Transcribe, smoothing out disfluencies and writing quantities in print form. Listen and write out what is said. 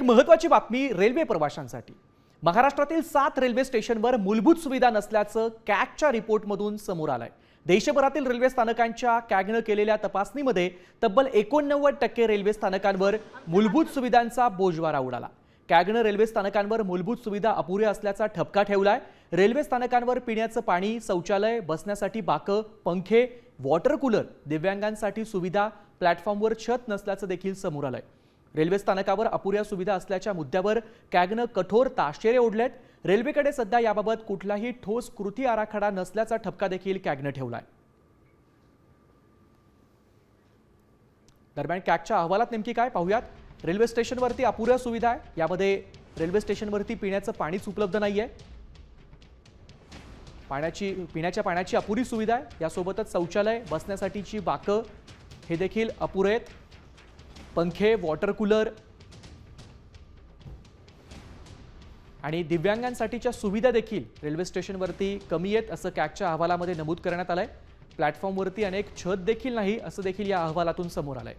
महत्त्वाची बातमी रेल्वे प्रवाशांसाठी। महाराष्ट्रातील 7 रेल्वे स्टेशनवर मूलभूत सुविधा नसल्याचं कॅगच्या रिपोर्टमधून समोर आलंय। देशभरातील रेल्वे स्थानकांच्या कॅगनं केलेल्या तपासणीमध्ये तब्बल 89% रेल्वे स्थानकांवर मूलभूत सुविधांचा बोजवारा उडाला। कॅगनं रेल्वे स्थानकांवर मूलभूत सुविधा अपुऱ्या असल्याचा ठपका ठेवलाय। रेल्वे स्थानकांवर पिण्याचं पाणी, शौचालय, बसण्यासाठी बाकं, पंखे, वॉटर कूलर, दिव्यांगांसाठी सुविधा, प्लॅटफॉर्मवर छत नसल्याचं देखील समोर आलंय। रेल्वे स्थानकावर अपुऱ्या सुविधा असल्याच्या मुद्द्यावर कॅगनं कठोर ताशेरे ओढलेत। रेल्वेकडे सध्या याबाबत कुठलाही ठोस कृती आराखडा नसल्याचा ठपका देखील कॅगनं ठेवलाय। दरम्यान कॅगच्या अहवालात नेमकी काय पाहूयात। रेल्वे स्टेशनवरती अपुऱ्या सुविधा आहे। यामध्ये रेल्वे स्टेशनवरती पिण्याचं पाणीच उपलब्ध नाहीये। पिण्याच्या पाण्याची अपुरी सुविधा आहे। यासोबतच शौचालय, बसण्यासाठीची बाकं हे देखील अपुरे आहेत। पंखे, वॉटर कूलर आणि दिव्यांगांसाठीच्या सुविधा देखील रेल्वे स्टेशनवरती कमी आहेत असं कॅगच्या अहवालामध्ये नमूद करण्यात आलंय। प्लॅटफॉर्मवरती अनेक छत देखील नाही असं देखील या अहवालातून समोर आलंय।